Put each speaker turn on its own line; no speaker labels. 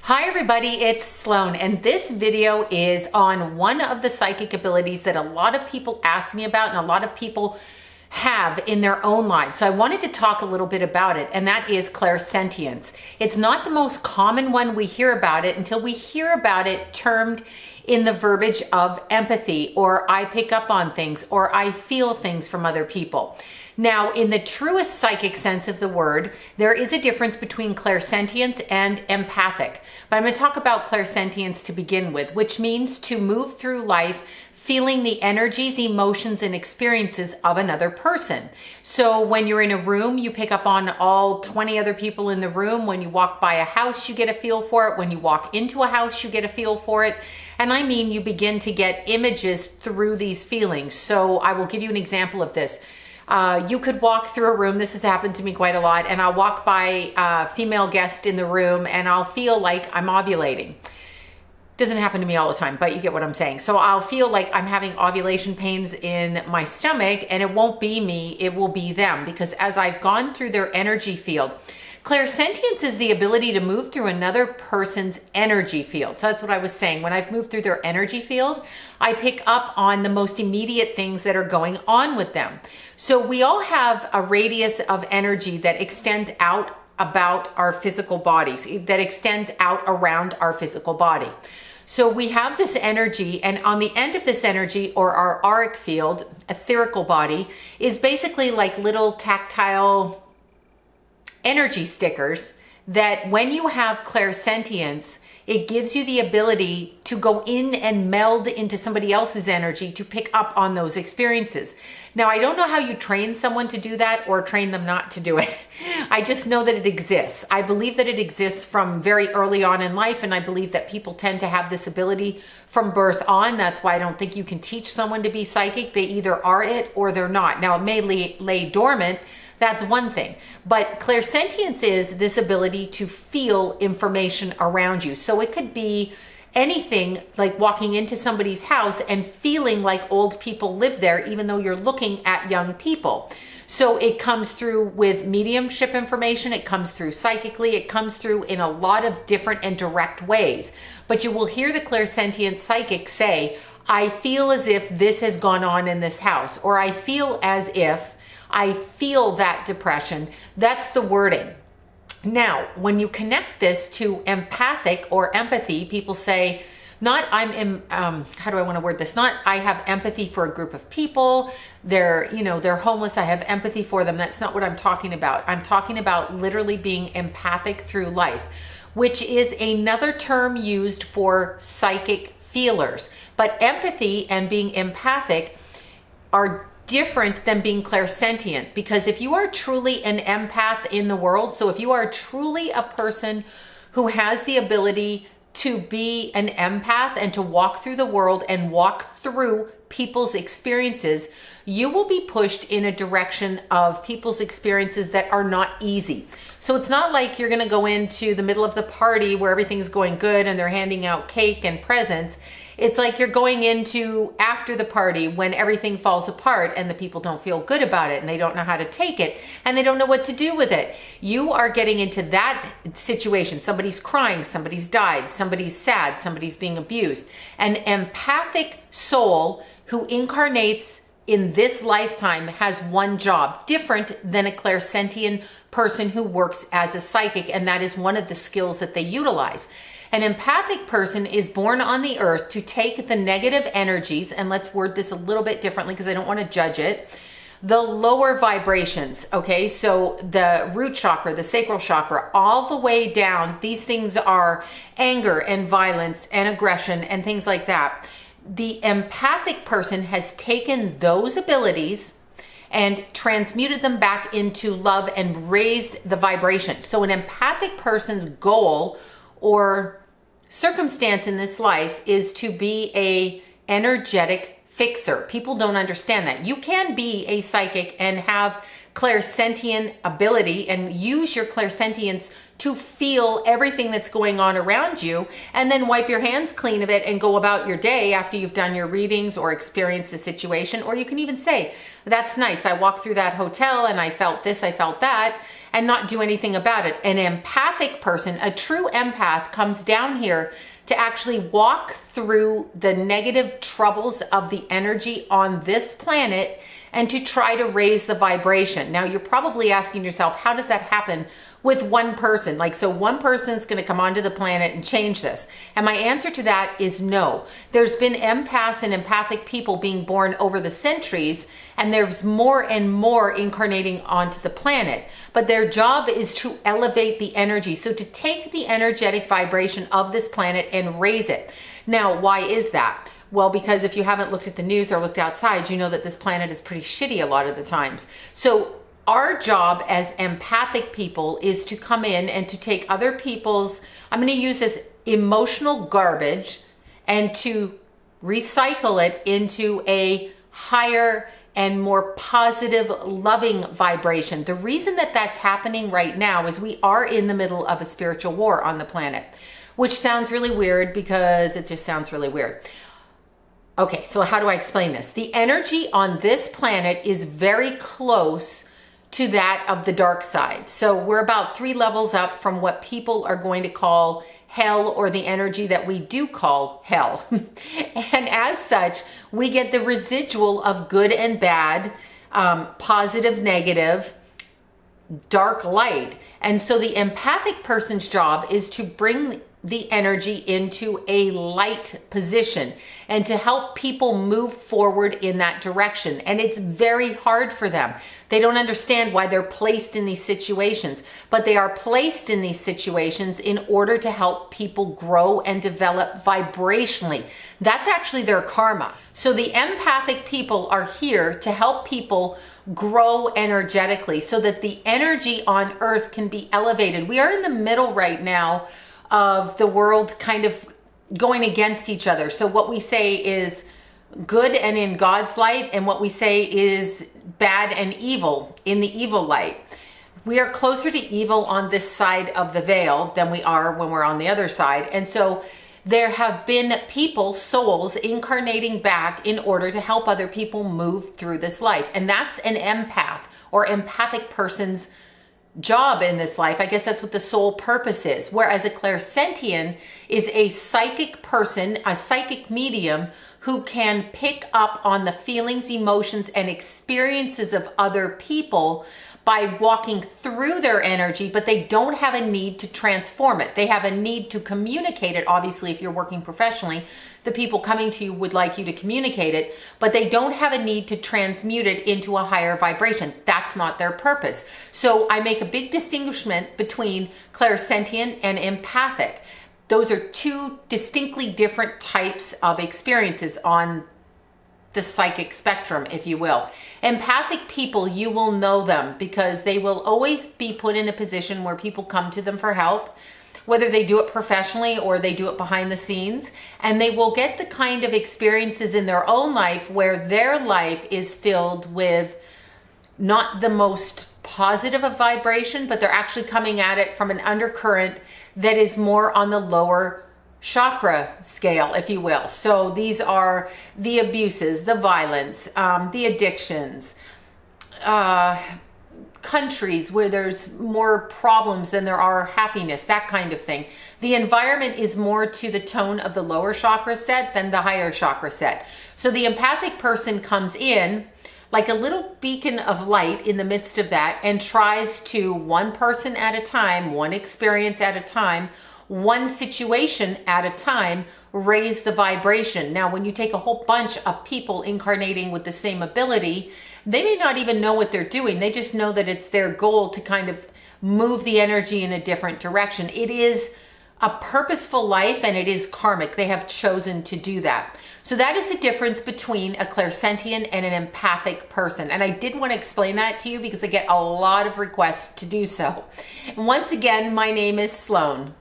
Hi everybody, it's Sloan, and this video is on one of the psychic abilities that a lot of people ask me about and a lot of people have in their own lives. So I wanted to talk a little bit about it, and that is clairsentience. It's not the most common one we hear about it until we hear about it termed in the verbiage of empathy, or I pick up on things, or I feel things from other people. Now, in the truest psychic sense of the word, there is a difference between clairsentience and empathic. But I'm going to talk about clairsentience to begin with, which means to move through life feeling the energies, emotions, and experiences of another person. So when you're in a room, you pick up on all 20 other people in the room. When you walk by a house, you get a feel for it. When you walk into a house, you get a feel for it. And I mean, you begin to get images through these feelings. So I will give you an example of this. You could walk through a room, this has happened to me quite a lot, and I'll walk by a female guest in the room and I'll feel like I'm ovulating. Doesn't happen to me all the time, but you get what I'm saying. So I'll feel like I'm having ovulation pains in my stomach, and it won't be me, it will be them, because as I've gone through their energy field, clairsentience is the ability to move through another person's energy field. So that's what I was saying. When I've moved through their energy field, I pick up on the most immediate things that are going on with them. So we all have a radius of energy that extends out about our physical bodies, that extends out around our physical body. So we have this energy, and on the end of this energy, or our auric field, etherical body, is basically like little tactile energy stickers that when you have clairsentience, it gives you the ability to go in and meld into somebody else's energy to pick up on those experiences. Now, I don't know how you train someone to do that or train them not to do it. I just know that it exists. I believe that it exists from very early on in life, and I believe that people tend to have this ability from birth on. That's why I don't think you can teach someone to be psychic. They either are it or they're not. Now, it may lay dormant. That's one thing. But clairsentience is this ability to feel information around you. So it could be anything like walking into somebody's house and feeling like old people live there, even though you're looking at young people. So it comes through with mediumship information. It comes through psychically. It comes through in a lot of different and direct ways. But you will hear the clairsentient psychic say, I feel as if this has gone on in this house, or I feel as if I feel that depression. That's the wording. Now, when you connect this to empathic or empathy, people say, not how do I want to word this? Not I have empathy for a group of people. They're homeless. I have empathy for them. That's not what I'm talking about. I'm talking about literally being empathic through life, which is another term used for psychic feelers. But empathy and being empathic are different than being clairsentient, because if you are truly an empath in the world, so if you are truly a person who has the ability to be an empath and to walk through the world and walk through people's experiences, you will be pushed in a direction of people's experiences that are not easy. So it's not like you're going to go into the middle of the party where everything's going good and they're handing out cake and presents. It's like you're going into after the party when everything falls apart and the people don't feel good about it and they don't know how to take it and they don't know what to do with it. You are getting into that situation. Somebody's crying, somebody's died, somebody's sad, somebody's being abused. An empathic soul who incarnates in this lifetime has one job, different than a clairsentient person who works as a psychic, and that is one of the skills that they utilize. An empathic person is born on the earth to take the negative energies, and let's word this a little bit differently because I don't want to judge it, the lower vibrations, okay? So the root chakra, the sacral chakra, all the way down, these things are anger and violence and aggression and things like that. The empathic person has taken those abilities and transmuted them back into love and raised the vibration. So an empathic person's goal or circumstance in this life is to be a energetic fixer. People don't understand that. You can be a psychic and have clairsentient ability and use your clairsentience to feel everything that's going on around you, and then wipe your hands clean of it and go about your day after you've done your readings or experienced a situation. Or you can even say, that's nice. I walked through that hotel and I felt this, I felt that. and not do anything about it. An empathic person, a true empath, comes down here to actually walk through the negative troubles of the energy on this planet and to try to raise the vibration. Now, you're probably asking yourself, how does that happen with one person? Like, so one person's going to come onto the planet and change this. And my answer to that is no. There's been empaths and empathic people being born over the centuries, and there's more and more incarnating onto the planet. But their job is to elevate the energy. So to take the energetic vibration of this planet and raise it. Now, why is that? Well, because if you haven't looked at the news or looked outside, you know that this planet is pretty shitty a lot of the times. So our job as empathic people is to come in and to take other people's, I'm going to use this emotional garbage, and to recycle it into a higher and more positive, loving vibration. The reason that that's happening right now is we are in the middle of a spiritual war on the planet, which sounds really weird because it just sounds really weird. Okay, so how do I explain this? The energy on this planet is very close to that of the dark side. So we're about 3 levels up from what people are going to call hell, or the energy that we do call hell. And as such, we get the residual of good and bad, positive, negative, dark, light. And so the empathic person's job is to bring the energy into a light position and to help people move forward in that direction. And it's very hard for them. They don't understand why they're placed in these situations, but they are placed in these situations in order to help people grow and develop vibrationally. That's actually their karma. So the empathic people are here to help people grow energetically so that the energy on earth can be elevated. We are in the middle right now of the world kind of going against each other. So what we say is good and in God's light, and what we say is bad and evil in the evil light. We are closer to evil on this side of the veil than we are when we're on the other side. And so there have been people, souls, incarnating back in order to help other people move through this life. And that's an empath or empathic person's job in this life. I guess that's what the soul purpose is. Whereas a clairsentient is a psychic person, a psychic medium who can pick up on the feelings, emotions, and experiences of other people by walking through their energy, but they don't have a need to transform it. They have a need to communicate it. Obviously, if you're working professionally, the people coming to you would like you to communicate it, but they don't have a need to transmute it into a higher vibration. That's not their purpose. So I make a big distinguishment between clairsentient and empathic. Those are 2 distinctly different types of experiences on the psychic spectrum, if you will. Empathic people, you will know them because they will always be put in a position where people come to them for help, whether they do it professionally or they do it behind the scenes, and they will get the kind of experiences in their own life where their life is filled with not the most positive of vibration, but they're actually coming at it from an undercurrent that is more on the lower chakra scale, if you will. So these are the abuses, the violence, the addictions, countries where there's more problems than there are happiness, that kind of thing. The environment is more to the tone of the lower chakra set than the higher chakra set. So the empathic person comes in like a little beacon of light in the midst of that and tries to, one person at a time, one experience at a time, one situation at a time, raise the vibration. Now, when you take a whole bunch of people incarnating with the same ability, they may not even know what they're doing. They just know that it's their goal to kind of move the energy in a different direction. It is a purposeful life and it is karmic. They have chosen to do that. So that is the difference between a clairsentient and an empathic person. And I did want to explain that to you because I get a lot of requests to do so. And once again, my name is Sloan.